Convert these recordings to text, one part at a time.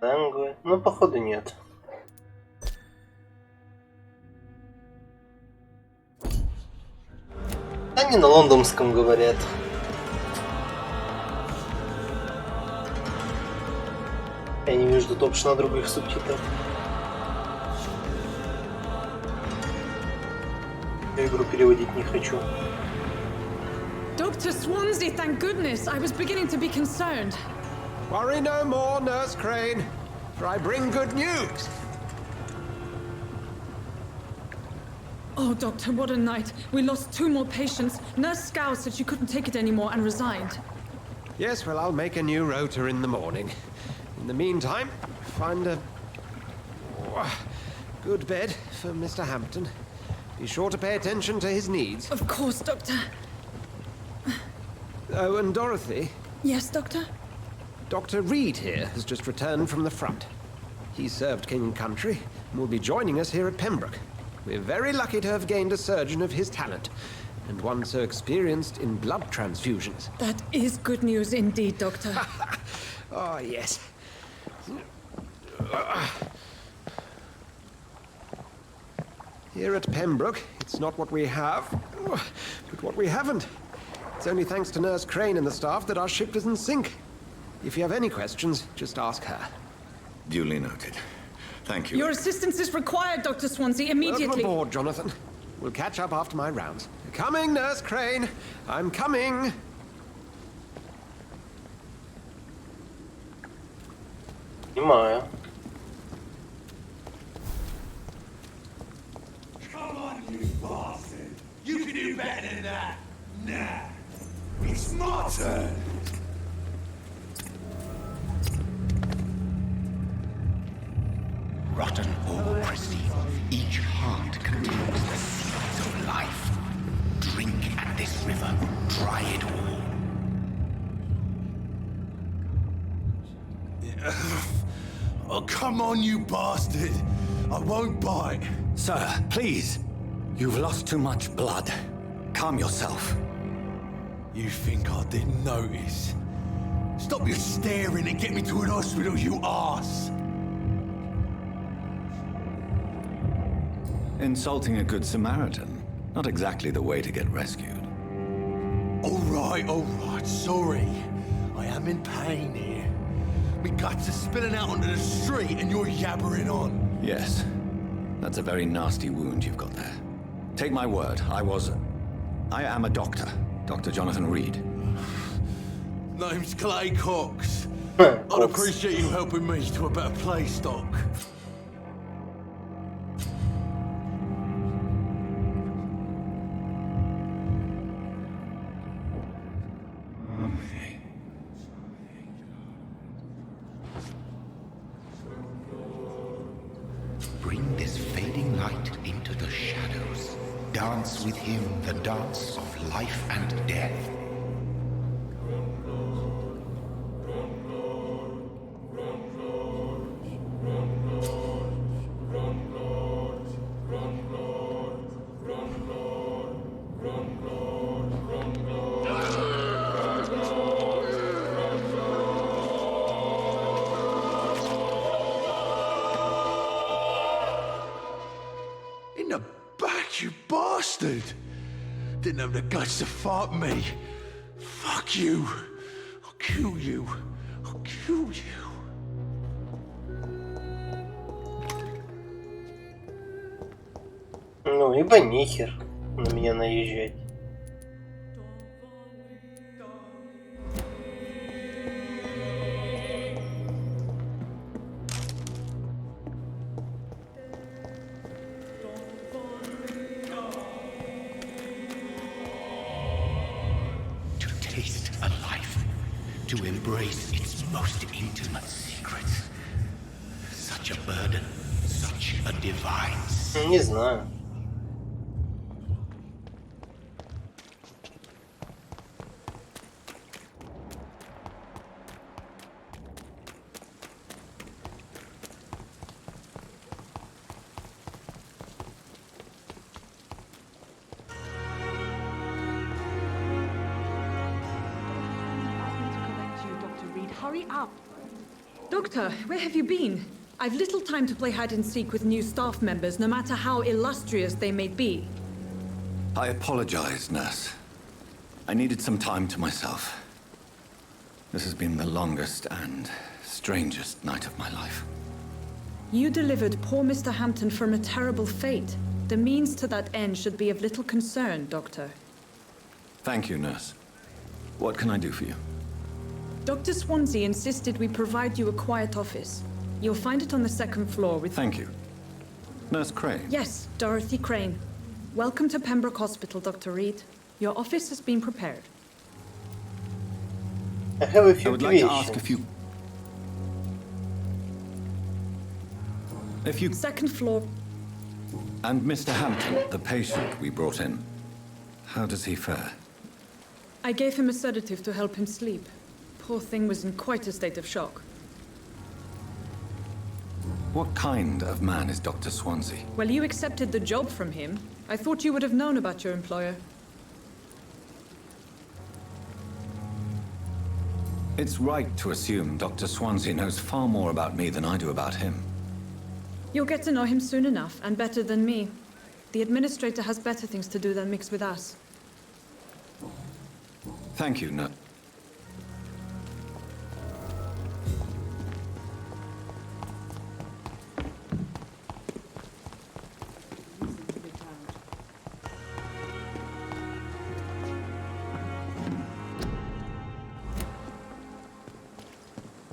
Данного. Ну, походу, нет. Они на лондонском говорят. Я не вижу тут опшена других субтитров. Я игру переводить не хочу. Dr. Swansea, thank goodness. I was beginning to be concerned. Worry no more, Nurse Crane, for I bring good news. Oh, Doctor, what a night. We lost 2 more patients. Nurse Scow said she couldn't take it anymore and resigned. Yes, well, I'll make a new rota in the morning. In the meantime, find a good bed for Mr. Hampton. Be sure to pay attention to his needs. Of course, Doctor. Oh, and Dorothy, Yes, Doctor? Dr. Reed here has just returned from the front. He served King and Country and will be joining us here at Pembroke. We're very lucky to have gained a surgeon of his talent, and one so experienced in blood transfusions. That is good news indeed, Doctor. Oh, yes. Here at Pembroke, it's not what we have, but what we haven't. It's only thanks to Nurse Crane and the staff that our ship doesn't sink. If you have any questions, just ask her. Duly noted. Thank you. Your assistance is required, Dr. Swansea, immediately. Welcome aboard, Jonathan. We'll catch up after my rounds. Coming, Nurse Crane. I'm coming. Понимаю. Come on, you bastard! You can do better than that! Nah! It's my turn! Rotten or pristine, each heart contains the seeds of life. Drink at this river, try it all. Oh, come on, you bastard! I won't bite! Sir, please. You've lost too much blood. Calm yourself. You think I didn't notice? Stop your staring and get me to an hospital, you arse! Insulting a good Samaritan. Not exactly the way to get rescued. Alright, sorry. I am in pain here. Me guts are spilling out onto the street and you're yabbering on. Yes. That's a very nasty wound you've got there. Take my word, I am a doctor. Dr. Jonathan Reed. Name's Clay Cox. Cox. I'd appreciate you helping me to a better place, Doc. Bring this fading light into the shadows. Dance with him the dance of life and death. In the back, you bastard! Didn't have the guts to fight me. Fuck you. I'll kill you. I'll kill you. Ну, ибо нихер на меня наезжать. To taste a life, to embrace its most intimate secrets. Such a burden, such a divine. Не знаю. Dr. Reed, hurry up. Doctor, where have you been? I've little time to play hide and seek with new staff members, no matter how illustrious they may be. I apologize, nurse. I needed some time to myself. This has been the longest and strangest night of my life. You delivered poor Mr. Hampton from a terrible fate. The means to that end should be of little concern, Doctor. Thank you, nurse. What can I do for you? Dr. Swansea insisted we provide you a quiet office. You'll find it on the second floor with... Thank you. Nurse Crane? Yes, Dorothy Crane. Welcome to Pembroke Hospital, Dr. Reed. Your office has been prepared. I have a I few would like to questions. ask if you... Second floor. And Mr. Hampton, the patient we brought in. How does he fare? I gave him a sedative to help him sleep. Poor thing was in quite a state of shock. What kind of man is Dr. Swansea? Well, you accepted the job from him. I thought you would have known about your employer. It's right to assume Dr. Swansea knows far more about me than I do about him. You'll get to know him soon enough, and better than me. The administrator has better things to do than mix with us. Thank you, nurse.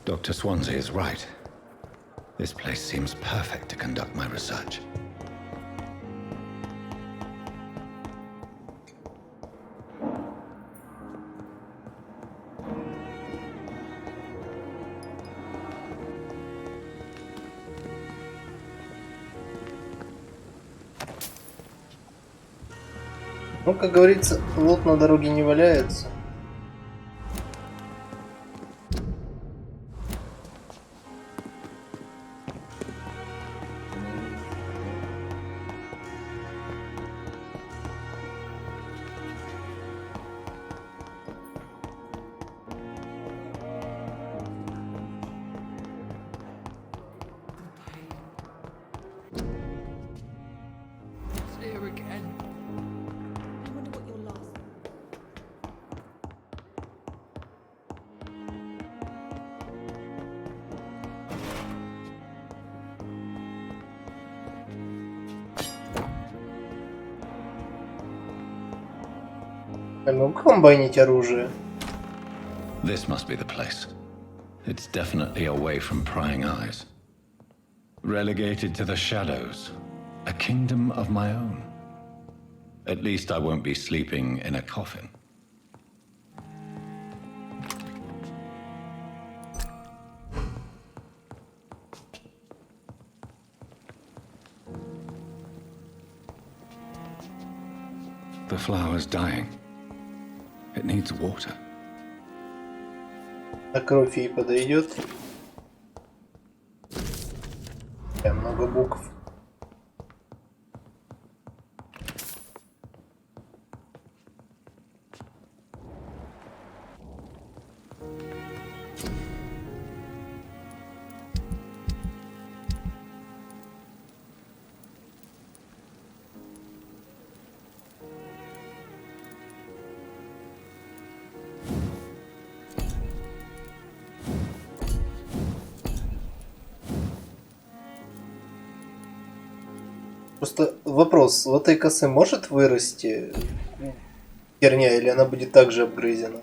Dr. Swansea is right. This place seems perfect to conduct my research. Ну, как говорится, лот на дороге не валяется. Here again. I wonder what your last... Я могу комбайнить оружие? This must be the place. It's definitely away from prying eyes. Relegated to the shadows. A kingdom of my own. At least I won't be sleeping in a coffin. The flower's dying. It needs water. А кровь ей подойдет? Много букв. Просто вопрос, в этой косы может вырасти херня, или она будет также обгрызена?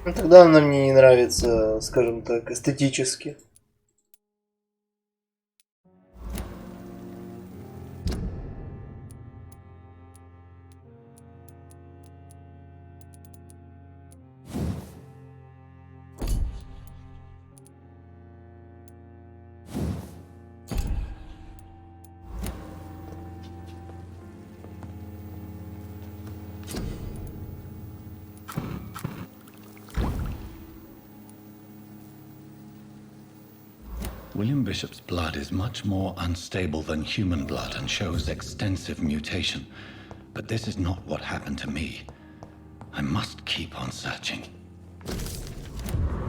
Ну, тогда она мне не нравится, скажем так, эстетически. William Bishop's blood is much more unstable than human blood and shows extensive mutation. But this is not what happened to me. I must keep on searching.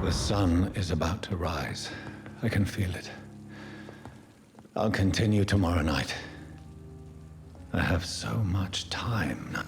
The sun is about to rise. I can feel it. I'll continue tomorrow night. I have so much time now.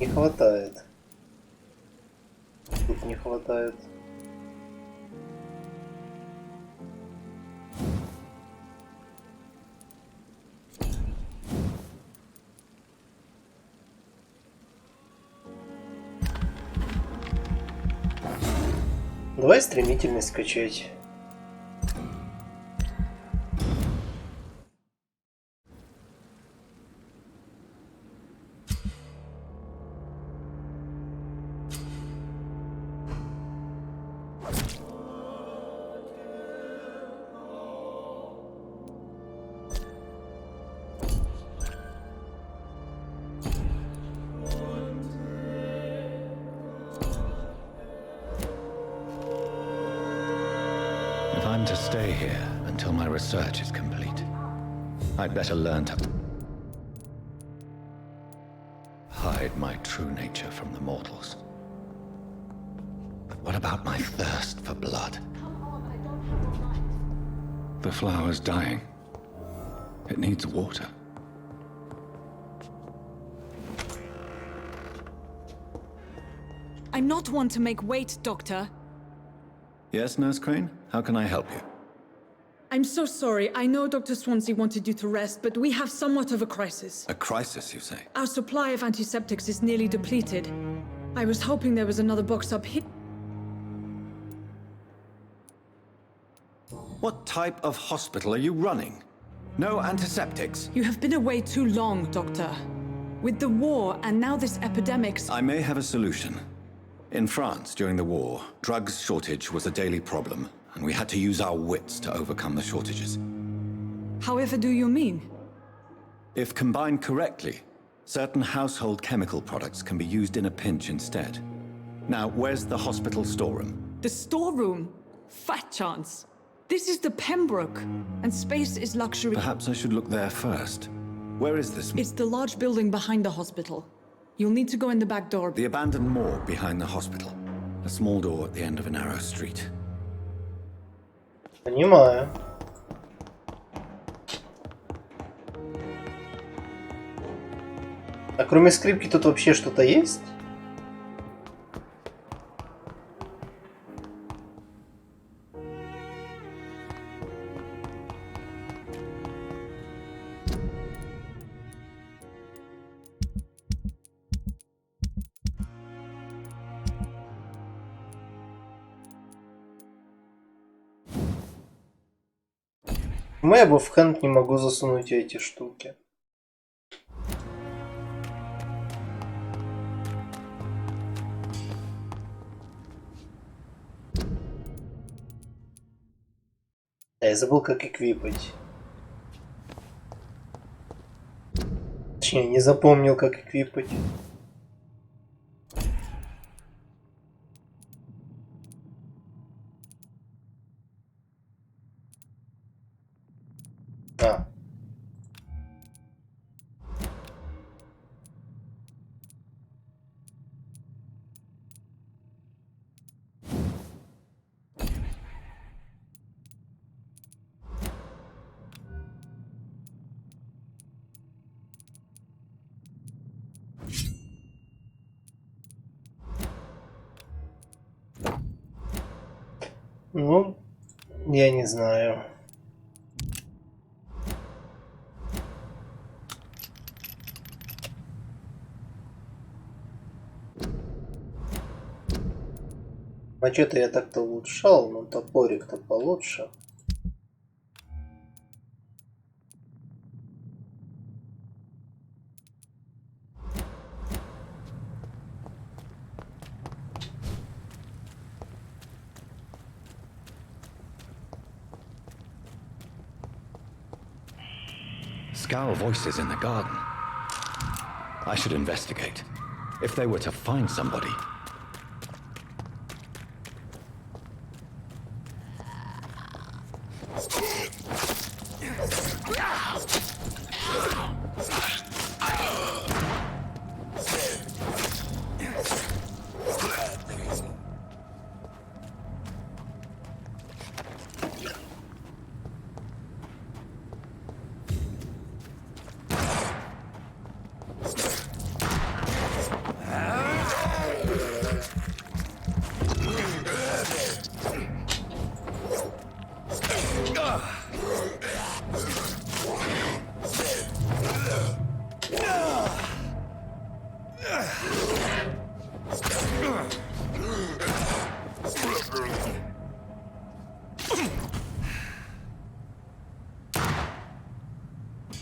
Не хватает. Тут не хватает. Давай стремительность скачать. If I'm to stay here until my research is complete, I'd better learn to hide my true nature from the mortals. But what about my thirst for blood? The flower's dying. It needs water. I'm not one to make wait, Doctor. Yes, Nurse Crane? How can I help you? I'm so sorry. I know Dr. Swansea wanted you to rest, but we have somewhat of a crisis. A crisis, you say? Our supply of antiseptics is nearly depleted. I was hoping there was another box up here. What type of hospital are you running? No antiseptics? You have been away too long, Doctor. With the war and now this epidemic. I may have a solution. In France, during the war, drugs shortage was a daily problem, and we had to use our wits to overcome the shortages. However do you mean? If combined correctly, certain household chemical products can be used in a pinch instead. Now, where's the hospital storeroom? The storeroom? Fat chance. This is the Pembroke, and space is luxury. Perhaps I should look there first. Where is this? It's the large building behind the hospital. You'll need to go in the back door. The abandoned morgue behind the hospital. A small door at the end of a narrow street. Понимаю. А кроме скрипки тут вообще что-то есть? Почему я бы в хэнд не могу засунуть эти штуки? Да, я забыл, как эквипать. Точнее, не запомнил, как эквипать. А. Ну, я не знаю. Мачете я так-то улучшал, но топорик-то получше. Scowl voices in the garden. I should investigate. If they were to find somebody.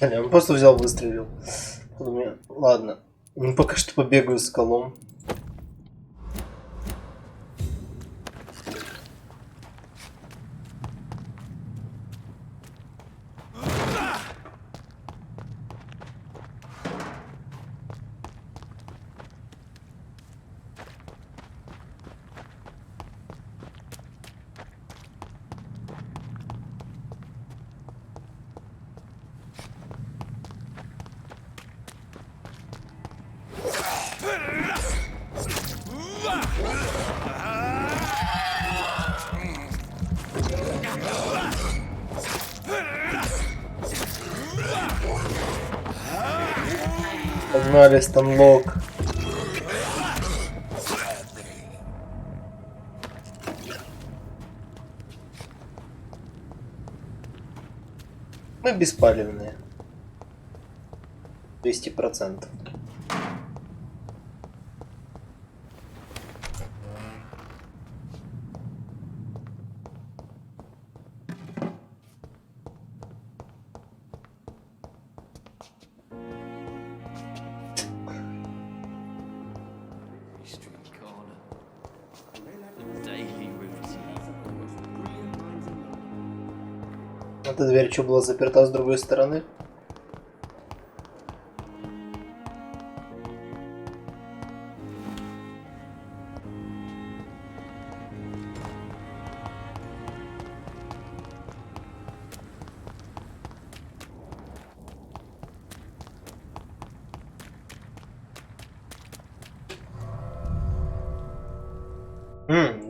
Он просто взял, выстрелил. Подумал, ладно, ну, пока что побегаю с колом. Погнали, станлок. Мы беспалевные. 200%. Эта дверь что, была заперта с другой стороны?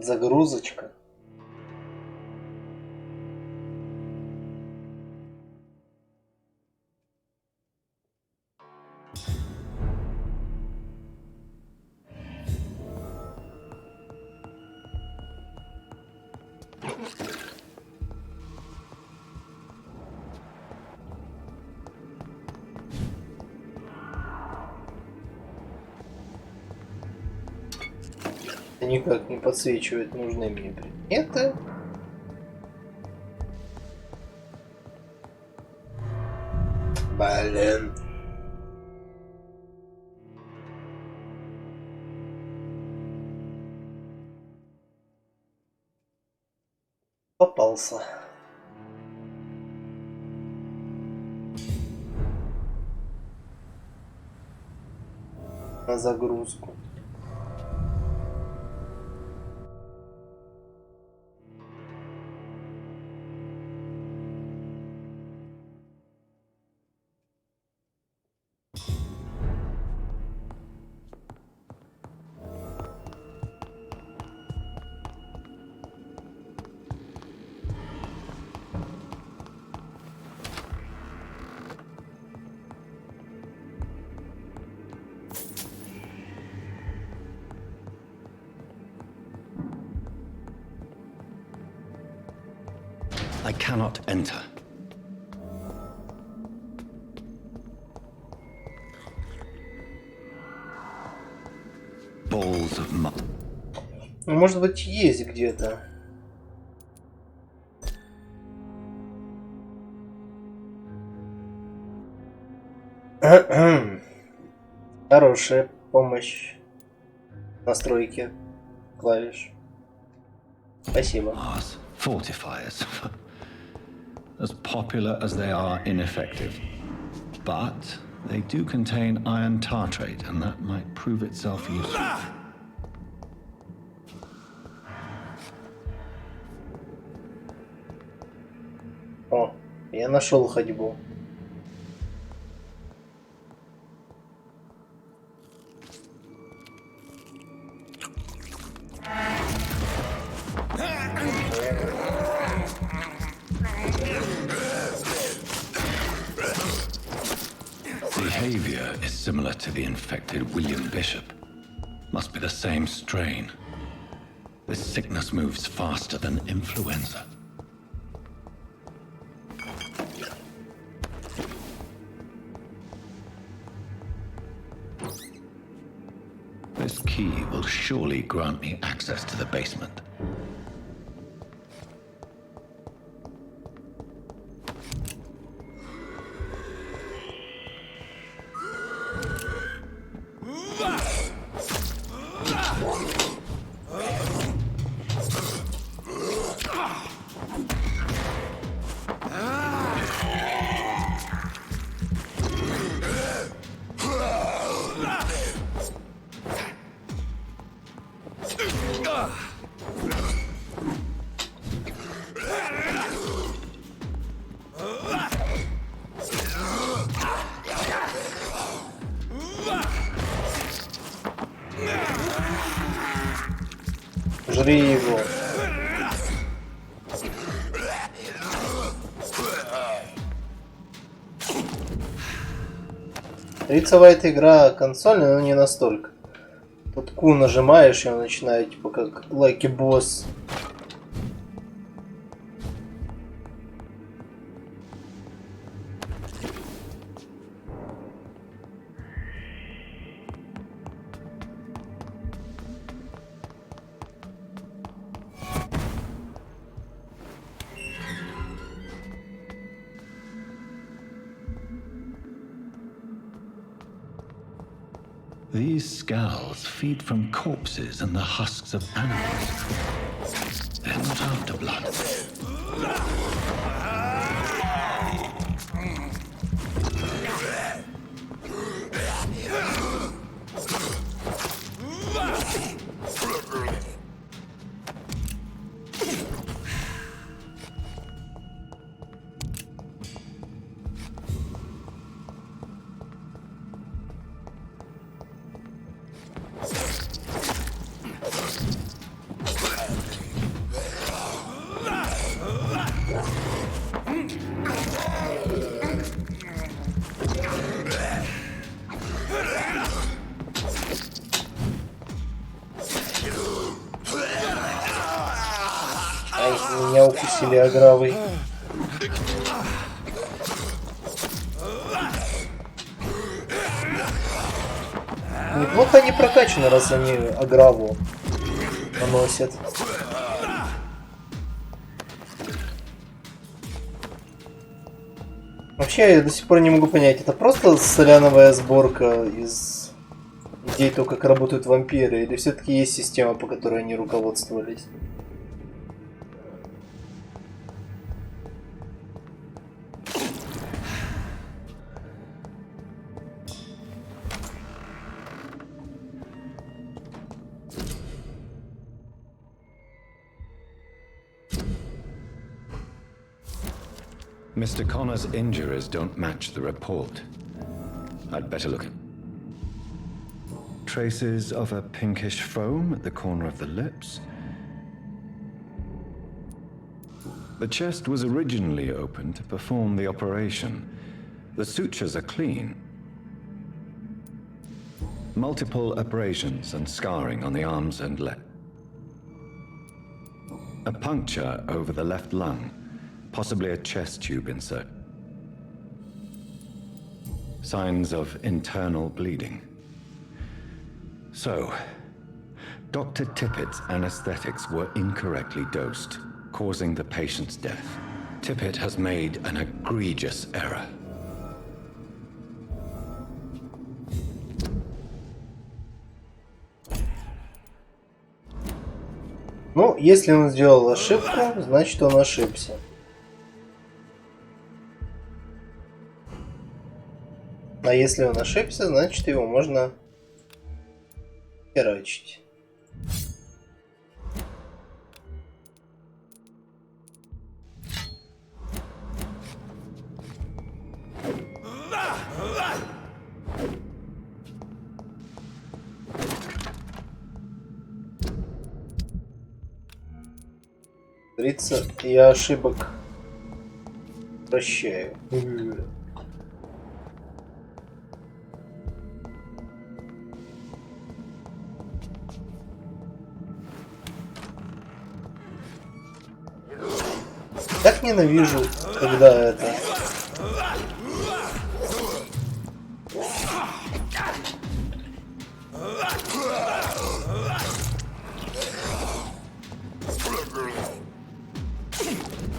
Загрузочка. Никак не подсвечивает нужные мне предметы. Блин. Попался. На загрузку. I cannot enter. Balls of mud. Может быть, есть где-то. Хорошая помощь. Настройки клавиш. Спасибо. Mars fortifiers. As popular as they are ineffective. But they do contain iron tartrate, and that might prove itself useful. О, я нашел ходьбу. Behavior is similar to the infected William Bishop. Must be the same strain. This sickness moves faster than influenza. This key will surely grant me access to the basement. Жри его. Рицевая игра консольная, но не настолько. Тут Q нажимаешь, и он начинает типа как лайки босс. These skulls feed from corpses and the husks of animals. They're not after blood. Меня укусили агравой. Неплохо они прокачаны, раз они аграву наносят. Вообще, я до сих пор не могу понять, это просто соляновая сборка из идей того, как работают вампиры, или все-таки есть система, по которой они руководствовались? Mr. Connor's injuries don't match the report. I'd better look. Traces of a pinkish foam at the corner of the lips. The chest was originally open to perform the operation. The sutures are clean. Multiple abrasions and scarring on the arms and leg. A puncture over the left lung. Possibly a chest tube insert. Signs of internal bleeding. So, Dr. Tippett's anesthetics were incorrectly dosed, causing the patient's death. Tippett has made an egregious error. Ну, если он сделал ошибку, значит он ошибся. А если он ошибся, значит его можно херачить. Говорится, я ошибок прощаю. Так ненавижу, когда это...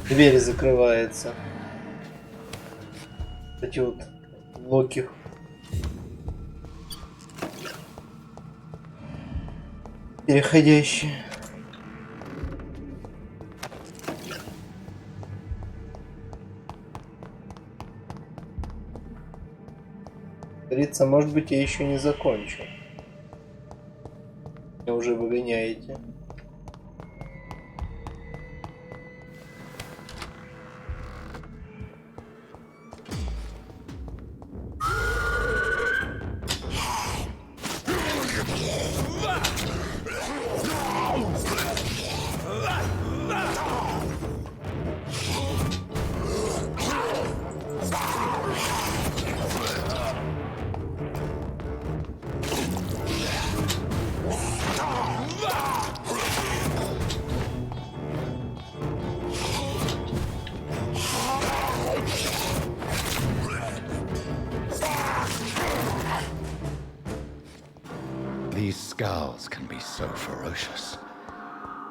Дверь закрывается. Эти вот блоки. Переходящие. Говорится, может быть, я еще не закончил. Меня уже выгоняете. These scowls can be so ferocious.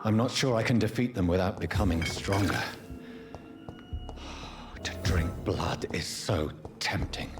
I'm not sure I can defeat them without becoming stronger. To drink blood is so tempting.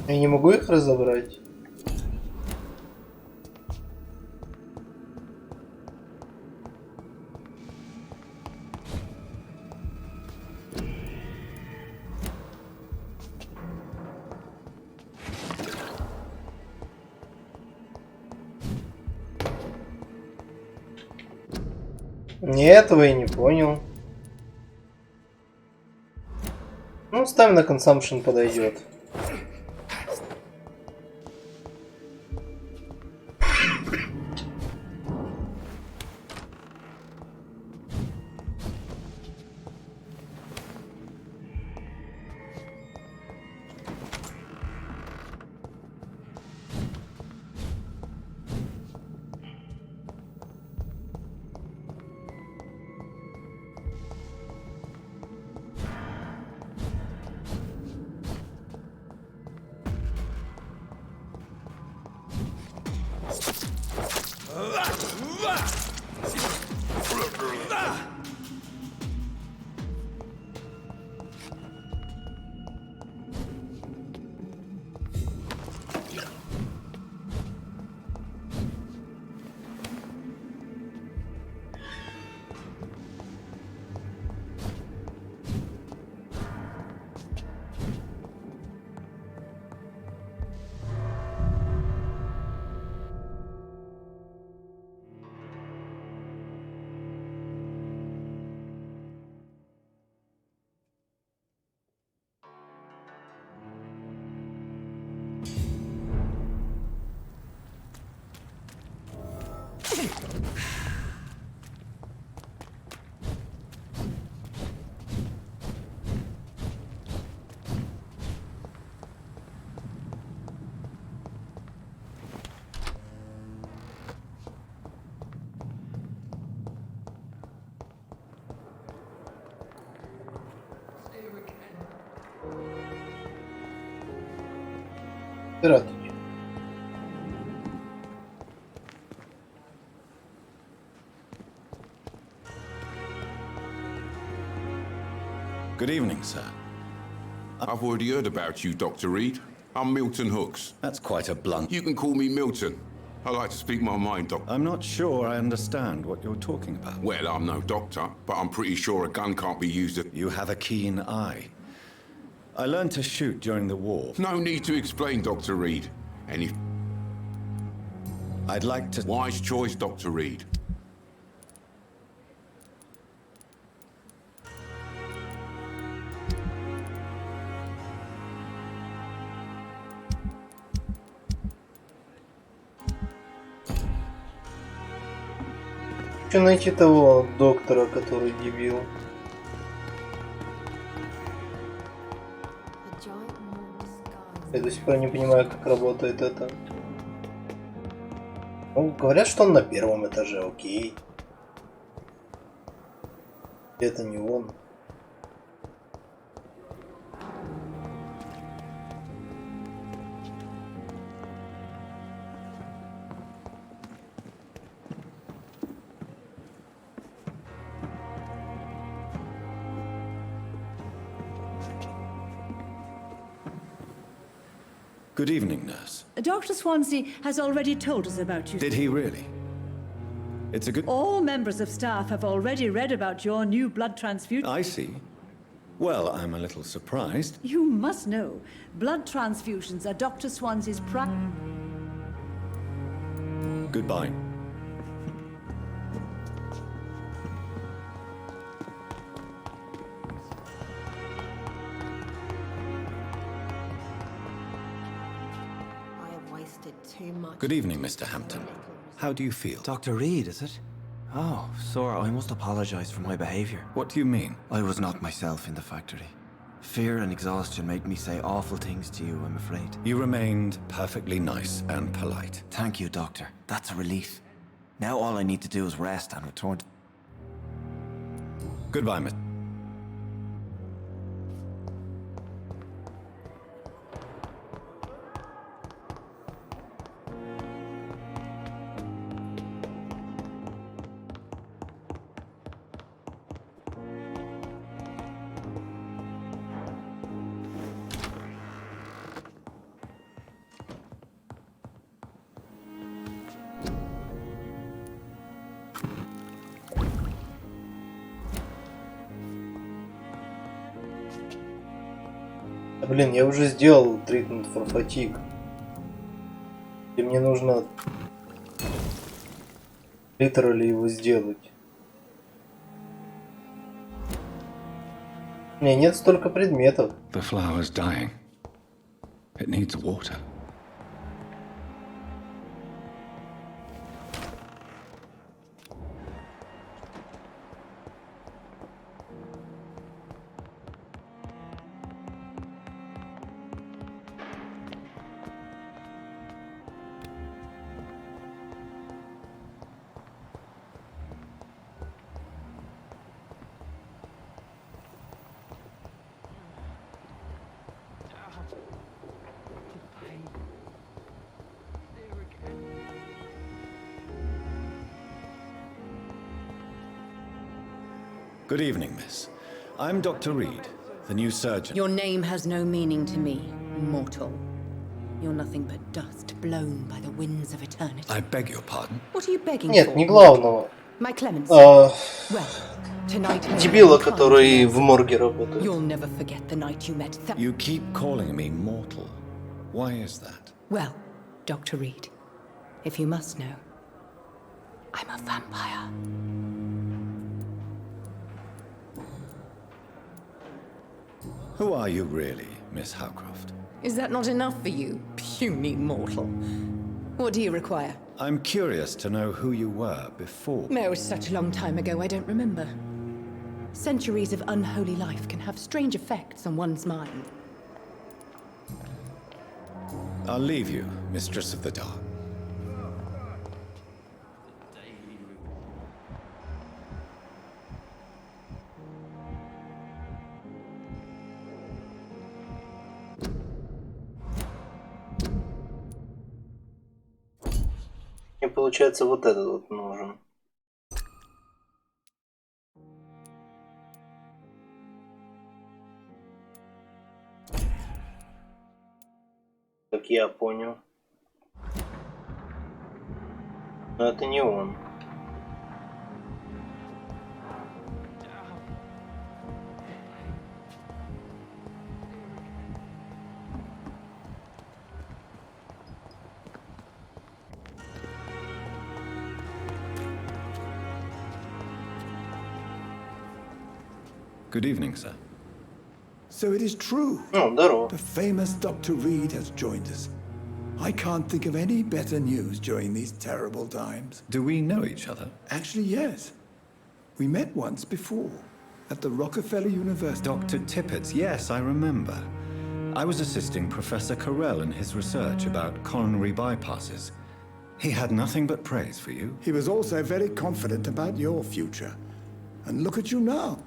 Я не могу их разобрать. Не, этого я не понял. Ну, ставим на consumption, подойдет. Здравствуйте. Good evening, sir. I've already heard about you, Dr. Reed. I'm Milton Hooks. That's quite a blunt. You can call me Milton. I like to speak my mind, Doctor. I'm not sure I understand what you're talking about. Well, I'm no doctor, but I'm pretty sure a gun can't be used at... You have a keen eye. I learned to shoot during the war. No need to explain, Dr. Reed. Any... I'd like to... Wise choice, Dr. Reed. Хочу найти того доктора, который дебил. Я до сих пор не понимаю, как работает это. Ну, говорят, что он на первом этаже, окей. Это не он. Good evening, nurse. Dr. Swansea has already told us about you. Did he really? It's a good... All members of staff have already read about your new blood transfusion. I see. Well, I'm a little surprised. You must know, blood transfusions are Dr. Swansea's Goodbye. Too much. Good evening, Mr. Hampton. How do you feel? Dr. Reed, is it? Oh, sir, I must apologize for my behavior. What do you mean? I was not myself in the factory. Fear and exhaustion made me say awful things to you, I'm afraid. You remained perfectly nice and polite. Thank you, Doctor. That's a relief. Now all I need to do is rest and return to... Goodbye, Miss... Блин, я уже сделал treatment for fatigue. И мне нужно literally его сделать. У меня нет столько предметов. The flower's dying. It needs water. Good evening, miss. I'm Dr. Reed, the new surgeon. Your name has no meaning to me, mortal. You're nothing but dust blown by the winds of eternity. I beg your pardon? What are you begging Нет, for? не главного. My clemency. Well, tonight дебила, который в морге работает. You'll never forget the night you met. You keep calling me mortal. Why is that? Well, Dr. Reed, if you must know, I'm a vampire. Who are you really, Miss Howcroft? Is that not enough for you, puny mortal? What do you require? I'm curious to know who you were before. It was such a long time ago, I don't remember. Centuries of unholy life can have strange effects on one's mind. I'll leave you, Mistress of the Dark. Мне получается вот этот вот нужен. Как я понял. Но это не он. Good evening, sir. So it is true. Oh, здорово. The famous Dr. Reed has joined us. I can't think of any better news during these terrible times. Do we know each other? Actually, yes. We met once before, at the Rockefeller University. Dr. Tippett, yes, I remember. I was assisting Professor Carell in his research about coronary bypasses. He had nothing but praise for you. He was also very confident about your future. And look at you now.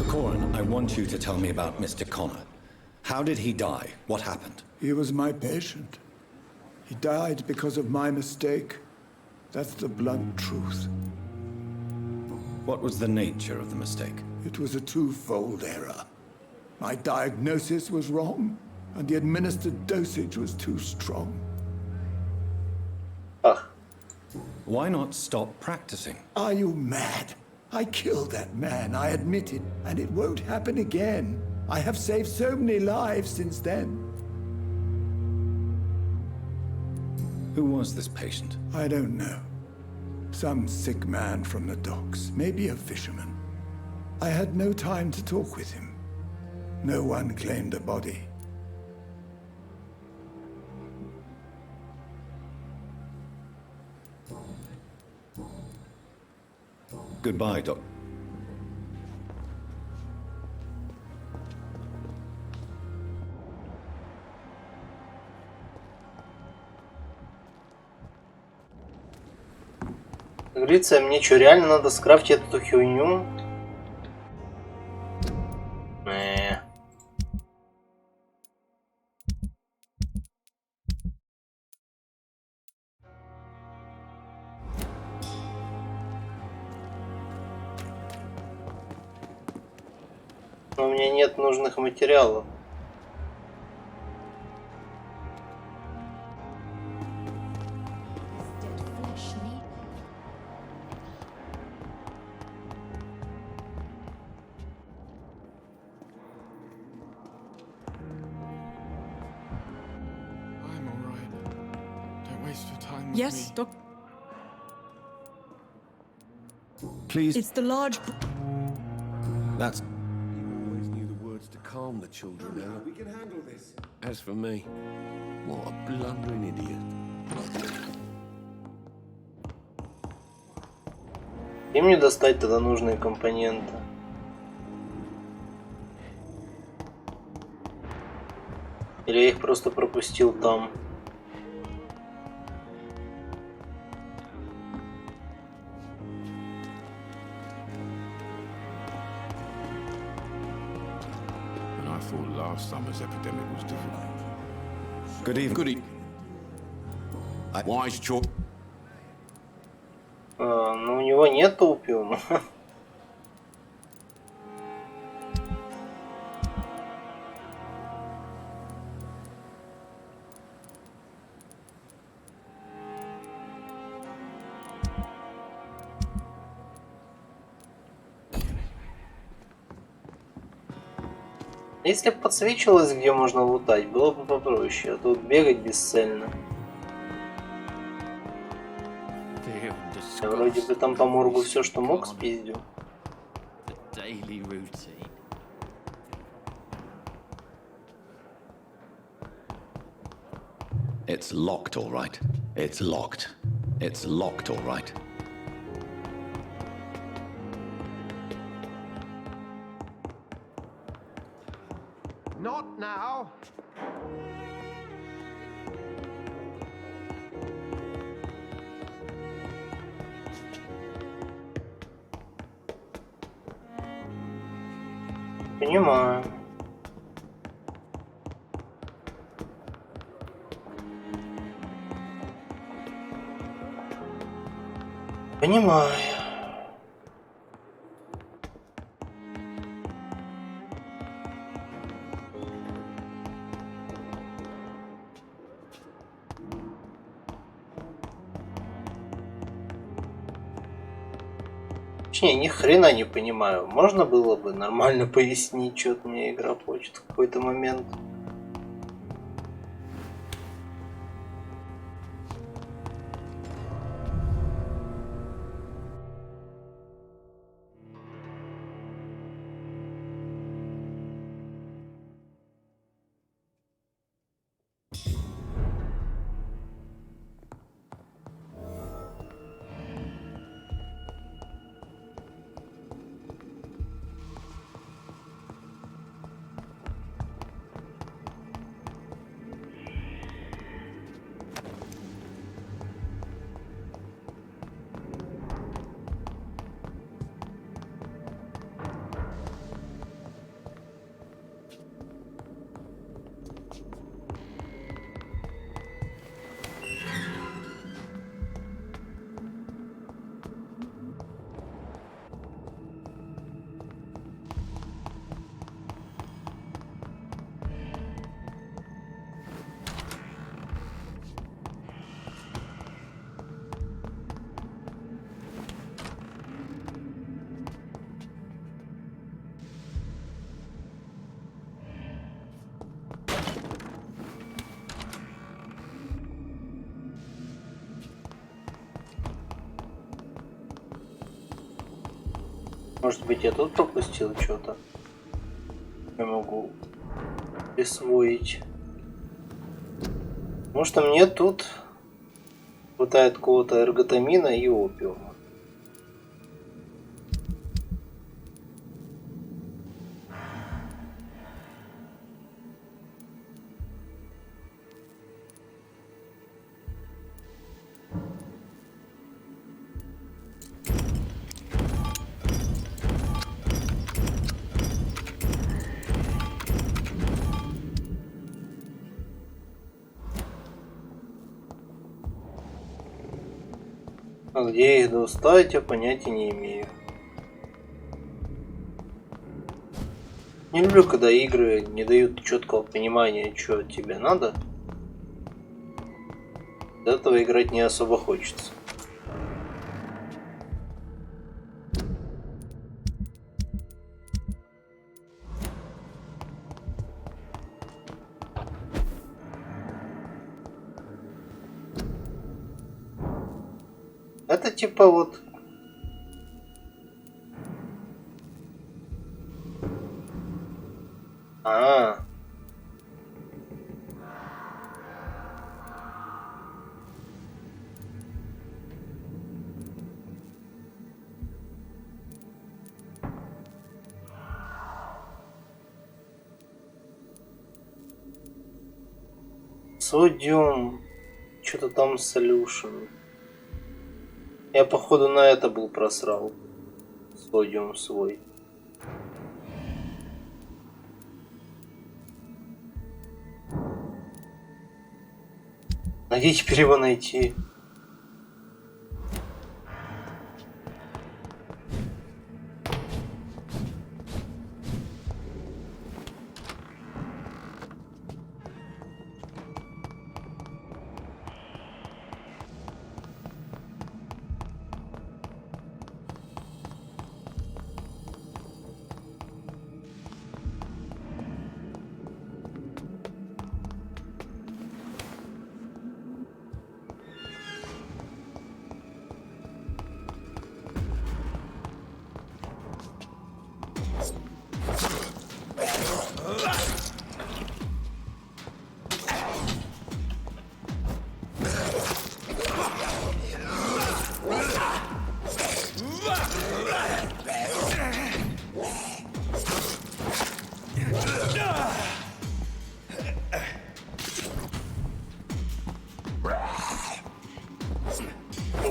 Corin, I want you to tell me about Mr. Connor. How did he die? What happened? He was my patient. He died because of my mistake. That's the blunt truth. What was the nature of the mistake? It was a twofold error. My diagnosis was wrong, and the administered dosage was too strong. Why not stop practicing? Are you mad? I killed that man, I admit it, and it won't happen again. I have saved so many lives since then. Who was this patient? I don't know. Some sick man from the docks, maybe a fisherman. I had no time to talk with him. No one claimed a body. Goodbye, Doc. Как говорится, мне что, реально надо скрафтить эту хуйню? Но у меня нет нужных материалов. Yes, Doc. Please. It's the large. That's. You always knew the words to calm the children. Now we can handle this. As for me, what a blundering idiot. Где мне достать тогда нужные компоненты? Или я их просто пропустил там? Last summer's epidemic was different. Good evening. Good evening. Wise choice. Но у него нет опиума. Если бы подсвечивалось, где можно лутать, было бы попроще, а тут бегать бесцельно. Я вроде бы там по моргу все, что мог, спиздил. It's locked, all right. It's locked. It's locked, all right. Not now. Понимаю. Понимаю. Точнее, ни хрена не понимаю. Можно было бы нормально пояснить, что мне игра хочет в какой-то момент. Может быть, я тут пропустил что-то? Я могу присвоить. Потому что мне тут хватает какого-то эрготамина и опиума. А где их достать, я понятия не имею. Не люблю, когда игры не дают четкого понимания, что тебе надо. До этого играть не особо хочется. Это типа вот... Содиум, что-то там solution. Я походу на это был просрал. Содиум свой. А где теперь его найти?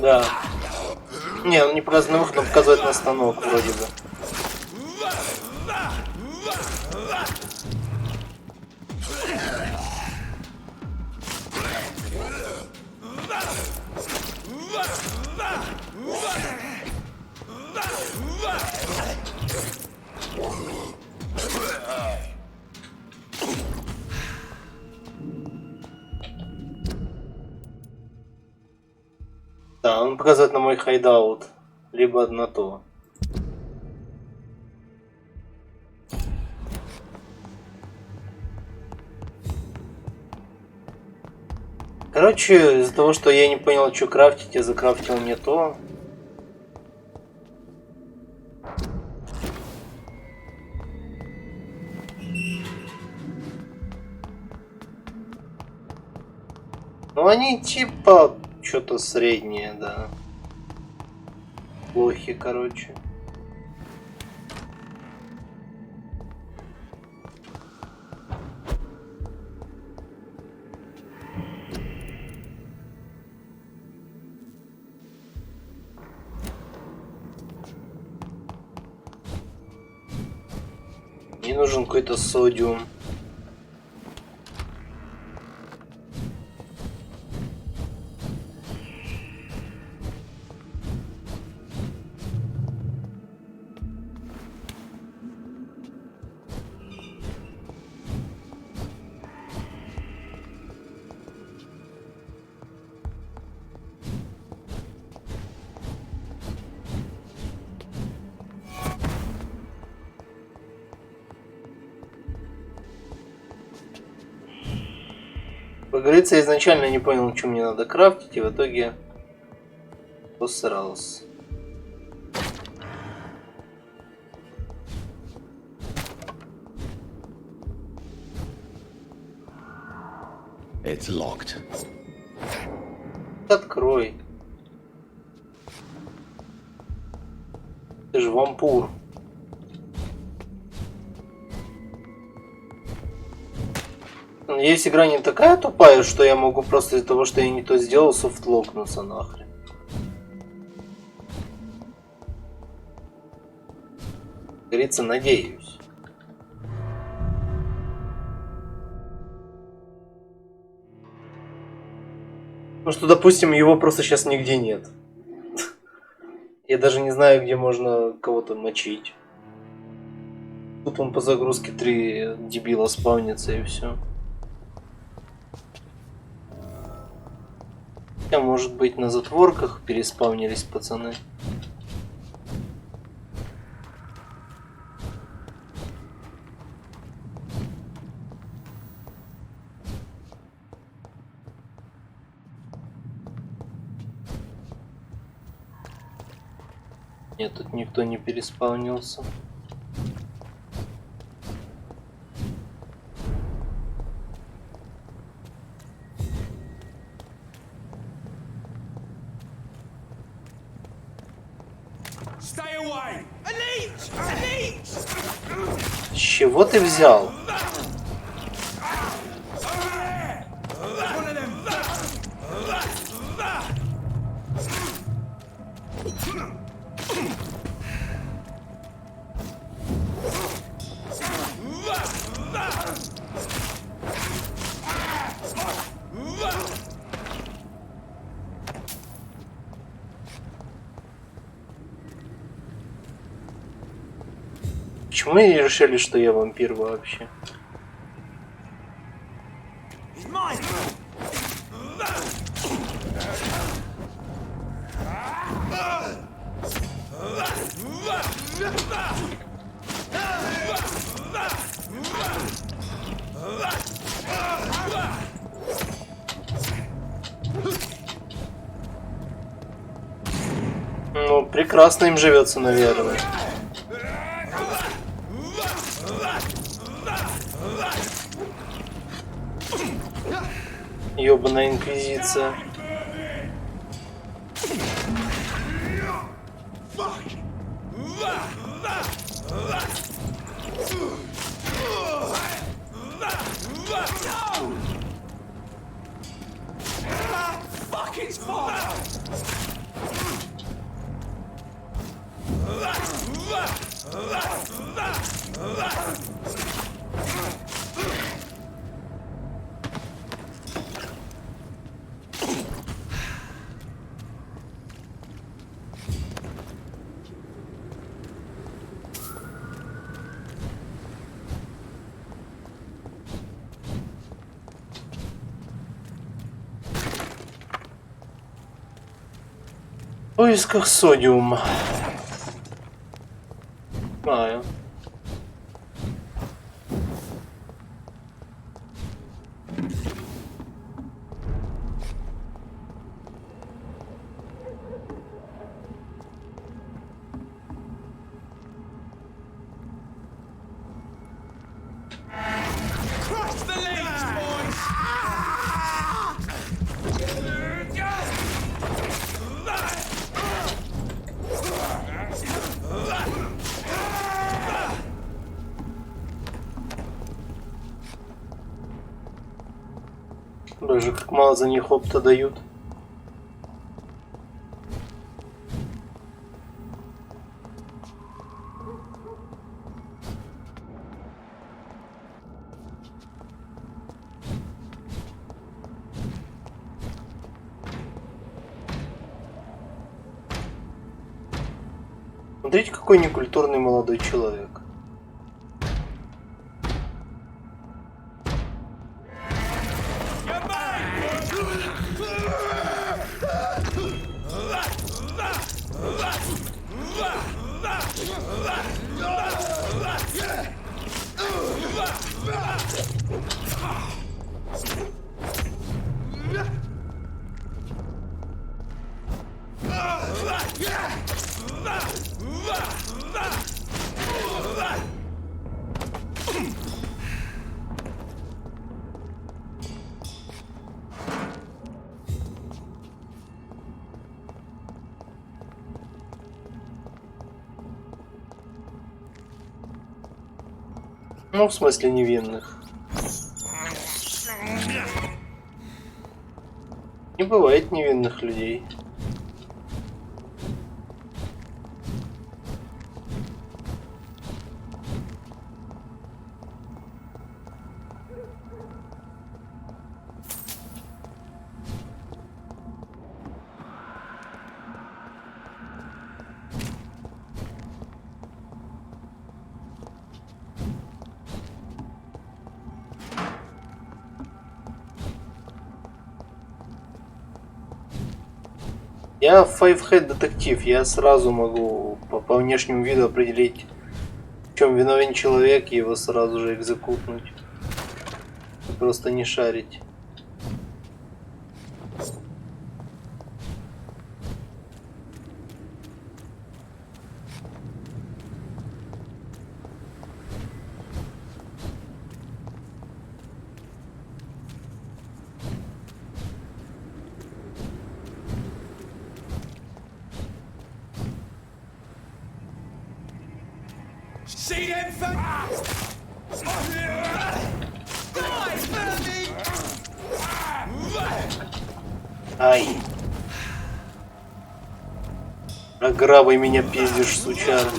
Да. Не, он не про разных, но показывает на станок вроде бы. Да, он показывает на мой хайдаут, либо на то. Короче, из-за того, что я не понял, что крафтить, я закрафтил не то. Ну они типа что-то среднее, да. Плохи, короче. Мне нужен какой-то содиум. Как говорится, я изначально не понял, что мне надо крафтить, и в итоге посрался. It's locked. Открой. Ты же вампур. Есть игра не такая тупая, что я могу просто из-за того, что я не то сделал, софтлокнуться нахрен. Говорится, надеюсь. Ну что, допустим, его просто сейчас нигде нет. Я даже не знаю, где можно кого-то мочить. Тут он по загрузке 3 дебила спавнится и все. А может быть, на затворках переспавнились пацаны. Нет, тут никто не переспавнился. С чего ты взял? Почему они решили, что я вампир вообще? Ну, прекрасно им живется, наверное. Ёбаная инквизиция. В поисках содиума. Знаю. Даже как мало за них опыта дают. Смотрите, какой некультурный молодой человек. Ну, в смысле невинных. Не бывает невинных людей. Я файвхед детектив, я сразу могу по внешнему виду определить, в чем виновен человек, и его сразу же экзекутнуть. Просто не шарить. See them Ай. Ограбай меня, пиздишь, сучара.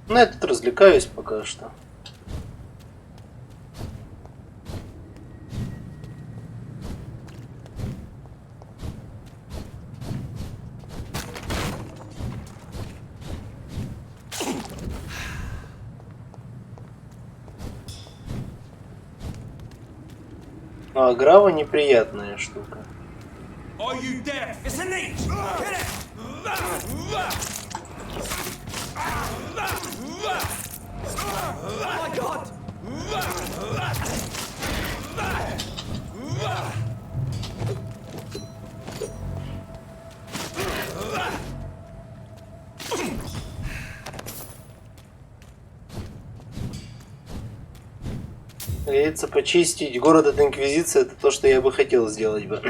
На этот развлекаюсь пока что. А грава неприятная штука. my god! Говорится, почистить город от инквизиции — это то, что я бы хотел сделать бы.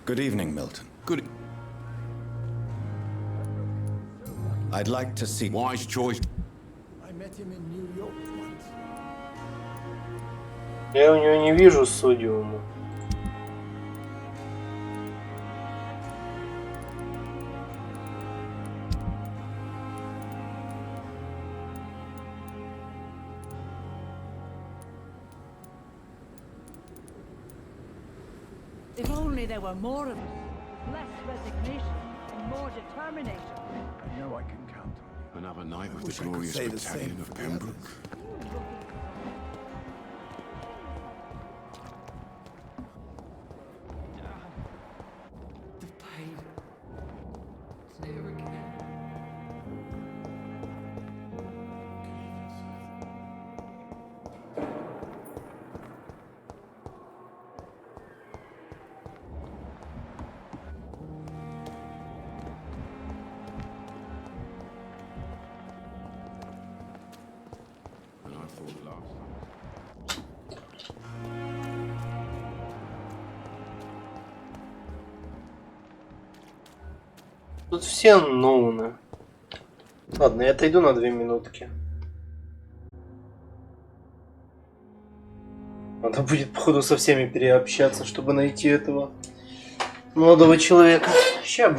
Good evening, Milton. Good. I'd like to see... Wise choice. I met him in New York once. Я у него не вижу судьему. If only there were more of us, less resignation and more determination. I know I can count on you. Another night with wish the I could glorious say the battalion same of for the Pembroke. others. The pain. It's there again. And I thought last time. Тут все ноуны. Ладно, я отойду на 2 минутки. Надо будет, походу, со всеми переобщаться, чтобы найти этого молодого человека. Сейчас буду.